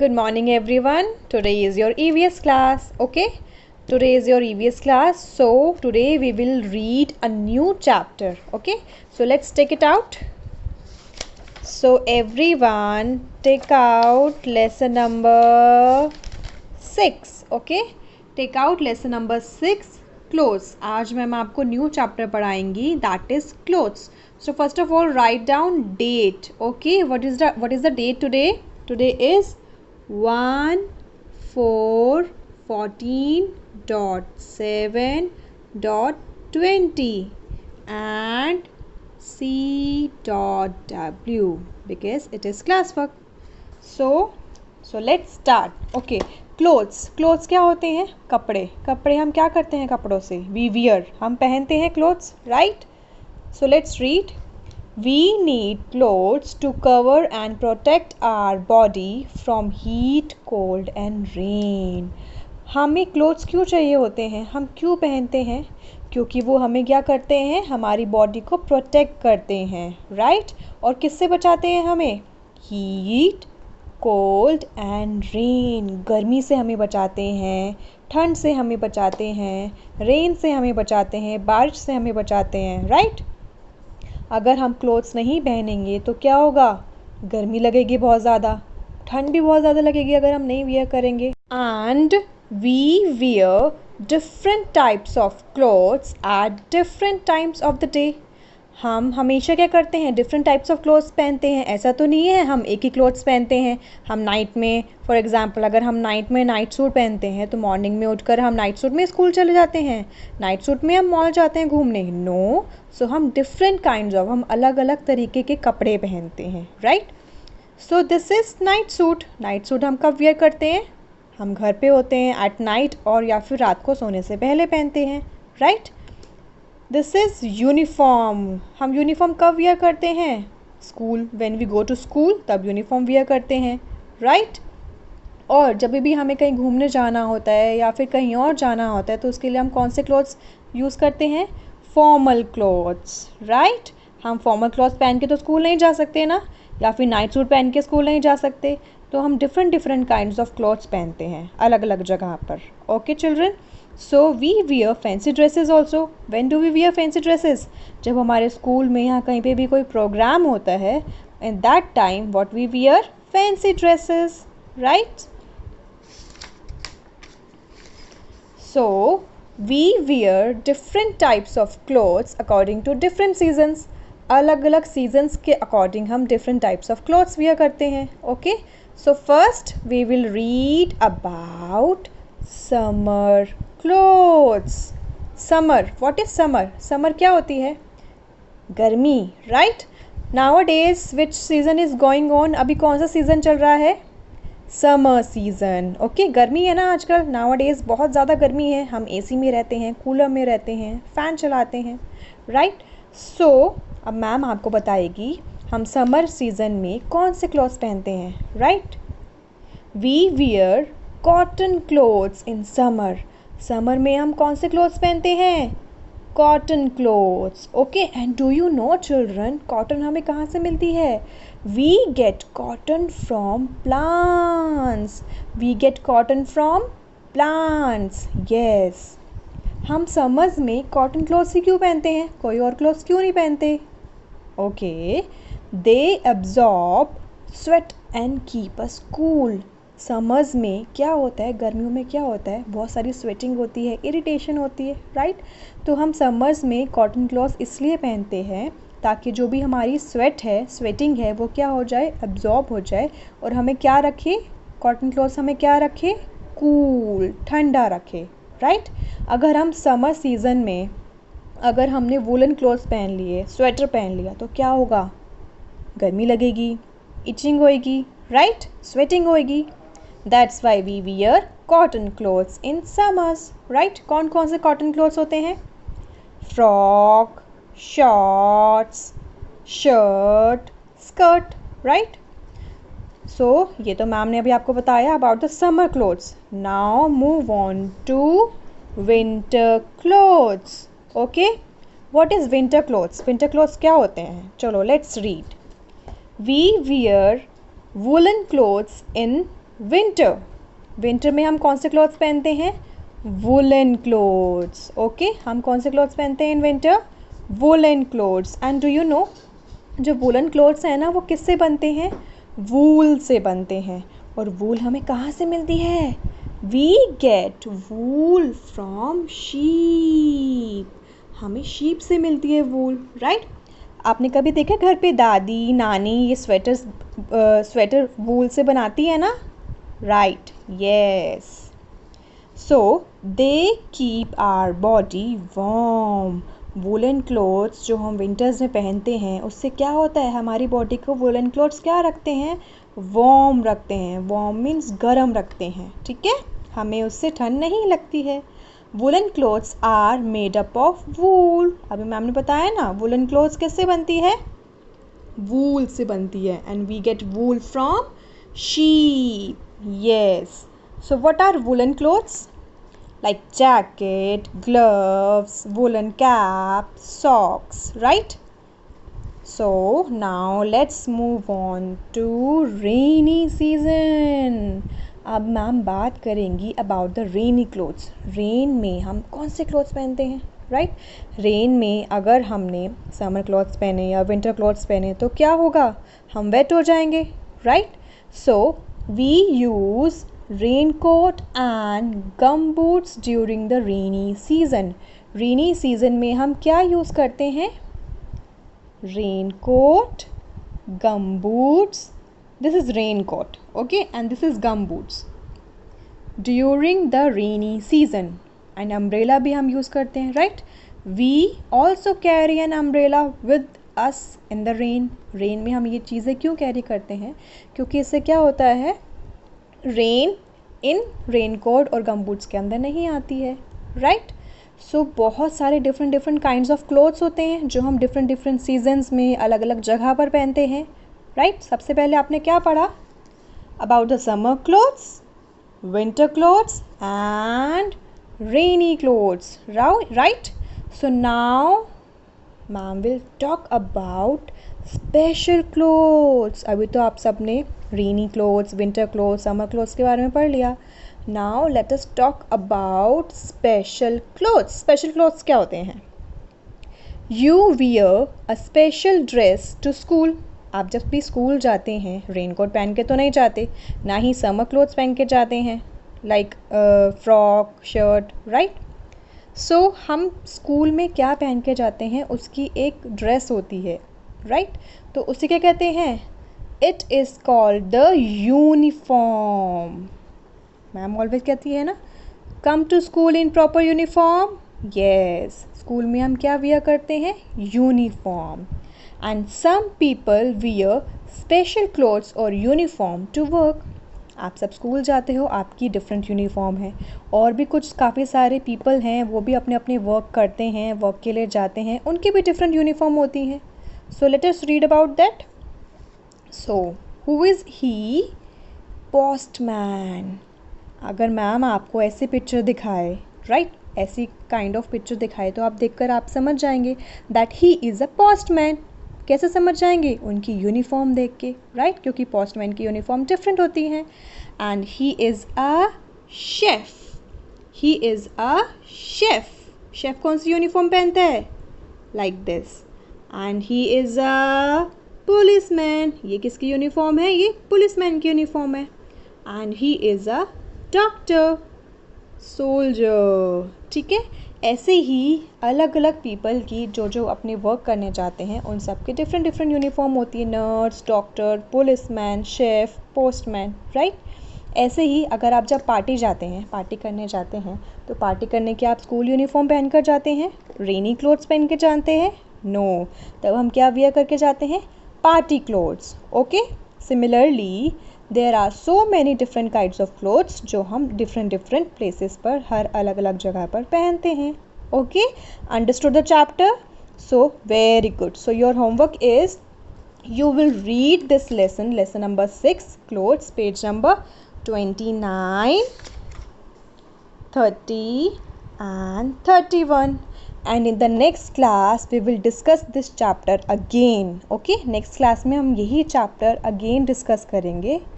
Good morning everyone. Today is your EVS class. Okay? Today is your EVS class. So today we will read a new chapter. Okay? So let's take it out. So everyone take out lesson number 6. Okay? Take out lesson number 6. Clothes. आज ma'am आपको new chapter पढ़ाएंगी. That is clothes. So first of all write down date. Okay? What is the date today? Today is 1/4/14.7.20 and C.W because it is classwork. So let's start. Okay, clothes क्या होते हैं? कपड़े हम क्या करते हैं कपड़ों से? We wear, हम पहनते हैं clothes, right? So let's read. We need clothes to cover and protect our body from heat, cold and rain. हमें क्लोथ्स क्यों चाहिए होते हैं? हम क्यों पहनते हैं? क्योंकि वो हमें क्या करते हैं? हमारी बॉडी को प्रोटेक्ट करते हैं, राइट? और किससे बचाते हैं हमें? Heat, cold and rain. गर्मी से हमें बचाते हैं, ठंड से हमें बचाते हैं, रेन से हमें बचाते हैं, बारिश से हमें बचाते हैं, राइट? अगर हम क्लोथ्स नहीं पहनेंगे तो क्या होगा? गर्मी लगेगी बहुत ज़्यादा, ठंड भी बहुत ज़्यादा लगेगी अगर हम नहीं वियर करेंगे. And we wear different types of clothes at different times of the day. हम हमेशा क्या करते हैं? डिफरेंट टाइप्स ऑफ क्लोथ्स पहनते हैं. ऐसा तो नहीं है हम एक ही क्लोथ्स पहनते हैं. हम नाइट में फॉर एग्जांपल अगर हम नाइट में नाइट सूट पहनते हैं तो मॉर्निंग में उठकर हम नाइट सूट में स्कूल चले जाते हैं, नाइट सूट में हम मॉल जाते हैं घूमने. नो. सो हम डिफरेंट काइंड्स ऑफ, हम अलग अलग तरीके के कपड़े पहनते हैं, right? So this is night suit. Night suit हम कब वियर करते हैं? हम घर पे होते हैं एट नाइट और या फिर रात को सोने से पहले पहनते हैं, राइट? This is uniform. हम यूनिफॉर्म कब वियर करते हैं? School, when we go to school तब यूनिफॉर्म वियर करते हैं, राइट? और जब भी हमें कहीं घूमने जाना होता है या फिर कहीं और जाना होता है तो उसके लिए हम कौन से क्लोथ्स यूज़ करते हैं? Formal clothes, right? हम फॉर्मल क्लोथ्स पहन के तो स्कूल नहीं जा सकते ना, या फिर नाइट सूट पहन के स्कूल नहीं जा सकते. तो हम डिफरेंट काइंड्स ऑफ क्लोथ्स पहनते हैं अलग अलग जगह पर. Okay children? So we wear fancy dresses also. When do we wear fancy dresses? जब हमारे स्कूल में या कहीं पे भी कोई प्रोग्राम होता है, in that time what we wear? Fancy dresses, right? So, we wear different types of clothes according to different seasons. अलग अलग seasons के according हम different types of clothes wear करते हैं. Okay? So first we will read about summer clothes. Summer. What is summer? Summer क्या होती है? गर्मी, right? Nowadays which season is going on? अभी कौन सा season चल रहा है? Summer season. ओके, गर्मी है ना आजकल. नाउअडेज बहुत ज़्यादा गर्मी है. हम एसी में रहते हैं, कूलर में रहते हैं, फ़ैन चलाते हैं, राइट? सो अब मैम आपको बताएगी हम समर सीज़न में कौन से क्लॉथ्स पहनते हैं, right? We wear cotton clothes in summer. Summer में हम कौन से क्लोथ्स पहनते हैं? Cotton clothes. Okay, and do you know children, cotton हमें कहाँ से मिलती है? We get cotton from plants. We get cotton from plants. Yes. हम समर्स में कॉटन क्लॉथ्स ही क्यों पहनते हैं? कोई और क्लॉथ्स क्यों नहीं पहनते? Okay. They absorb sweat and keep us cool. Summers में क्या होता है? गर्मियों में क्या होता है? बहुत सारी स्वेटिंग होती है, इरिटेशन होती है, राइट? तो हम समर्स में कॉटन क्लॉथ्स इसलिए पहनते हैं ताकि जो भी हमारी स्वेटिंग है वो क्या हो जाए? एब्जॉर्ब हो जाए और हमें क्या रखे? कॉटन क्लॉथ्स हमें क्या रखे? कूल, ठंडा रखे, राइट? अगर हम समर सीज़न में अगर हमने वूलन क्लॉथ्स पहन लिए, स्वेटर पहन लिया तो क्या होगा? गर्मी लगेगी, इचिंग होएगी, राइट? स्वेटिंग होएगी. That's why we wear cotton clothes in summers, right? कौन कौन से कॉटन क्लॉथ्स होते हैं? Frock, shorts, shirt, skirt, right? So ये तो मैम ने अभी आपको बताया about the summer clothes. Now move on to winter clothes. Okay, what is winter clothes? Winter clothes क्या होते हैं? चलो let's read. We wear woollen clothes in winter, winter में हम कौन से क्लॉथ्स पहनते हैं? Woollen clothes. ओके, हम कौन से क्लॉथ्स पहनते हैं in winter? Woollen clothes. And do you no, जो वुलन क्लोथ्स हैं ना वो किससे बनते हैं? वूल से बनते हैं। और वूल हमें कहाँ से मिलती है? We get wool from sheep, हमें शीप से मिलती है वूल, राइट? आपने कभी देखा घर पे दादी नानी ये स्वेटर वूल से बनाती है ना? Right, yes. So they keep our body warm. Woollen clothes जो हम विंटर्स में पहनते हैं उससे क्या होता है, हमारी बॉडी को वुलन क्लोथ्स क्या रखते हैं? वार्म रखते हैं। वार्म मीन्स गर्म रखते हैं, ठीक है, हमें उससे ठंड नहीं लगती है। Woollen clothes are made up of wool. अभी मैम ने बताया ना, वुलन क्लोथ्स किससे बनती है? वूल से बनती है। And we get wool from sheep, yes. So what are woollen clothes? Like jacket, gloves, woolen cap, socks, right? So now let's move on to rainy season. अब मैम बात करेंगी about the rainy clothes. Rain में हम कौन से clothes पहनते हैं, right? Rain में अगर हमने समर क्लॉथ्स पहने या विंटर क्लॉथ्स पहने तो क्या होगा? हम वेट हो जाएंगे, right? So we use raincoat and gum boots during the rainy season. Rainy season में हम क्या यूज़ करते हैं? Raincoat, gum boots, this is raincoat, okay, and this is gum boots during the rainy season. And umbrella भी हम use करते हैं, right? We also carry an umbrella with us in the rain. Rain में हम ये चीज़ें क्यों carry करते हैं? क्योंकि इससे क्या होता है, रेन इन रेनकोट और गमबूट्स के अंदर नहीं आती है, राइट? सो बहुत सारे डिफरेंट काइंड्स ऑफ क्लोथ्स होते हैं जो हम डिफरेंट सीजन्स में अलग अलग जगह पर पहनते हैं, राइट? सबसे पहले आपने क्या पढ़ा? About the summer clothes, winter clothes and rainy clothes, right? So now ma'am will talk about special clothes. अभी तो आप सब ने rainy clothes, winter clothes, summer clothes के बारे में पढ़ लिया। Now let us talk about special clothes. Special clothes क्या होते हैं? You wear a special dress to school. आप जब भी स्कूल जाते हैं रेनकोट पहन के तो नहीं जाते, ना ही समर क्लोथ्स पहन के जाते हैं, लाइक फ्रॉक, शर्ट, राइट? सो हम स्कूल में क्या पहन के जाते हैं, उसकी एक ड्रेस होती है, राइट? तो उसे क्या कहते हैं? It is called the uniform. Ma'am always कहती है ना, come to school in proper uniform. Yes, school में हम क्या वियर करते हैं? Uniform. And some people wear special clothes or uniform to work. आप सब स्कूल जाते हो, आपकी डिफरेंट यूनिफॉर्म है, और भी कुछ काफ़ी सारे पीपल हैं वो भी अपने अपने वर्क करते हैं, वर्क के लिए जाते हैं, उनकी भी डिफरेंट यूनिफॉर्म होती हैं। So let us read about that. So who is he? Postman. अगर मैम आपको ऐसी पिक्चर दिखाए, राइट, ऐसी काइंड ऑफ पिक्चर दिखाए तो आप देखकर आप समझ जाएंगे that he is a postman. कैसे समझ जाएंगे? उनकी यूनिफॉर्म देख के, राइट? क्योंकि पोस्टमैन की यूनिफॉर्म डिफरेंट होती हैं। And he is a chef. He is a chef. Chef कौन सी यूनिफॉर्म पहनता है? Like this. And he is a policeman. ये किसकी यूनिफॉर्म है? ये पुलिसमैन की यूनिफॉर्म है। And he is a doctor, soldier, ठीक है? ऐसे ही अलग अलग पीपल की जो जो अपने वर्क करने जाते हैं उन सब के डिफरेंट यूनिफॉर्म होती है। Nurse, doctor, policeman, chef, postman, right? ऐसे ही अगर आप जब पार्टी जाते हैं, पार्टी करने जाते हैं, तो पार्टी करने के आप स्कूल यूनिफॉर्म पहन कर जाते हैं? रेनी क्लोथ्स पहन के जाते हैं? नो, तब हम क्या वियर करके जाते हैं? Party clothes, okay? Similarly there are so many different kinds of clothes जो हम डिफरेंट प्लेसेस पर, हर अलग अलग जगह पर पहनते हैं, okay? Understood the chapter? So very good. So your homework is you will read this lesson number 6, clothes, page number 29, 30 and 31. And in the next class we will discuss this chapter again, okay? next class में हम यही chapter again discuss करेंगे.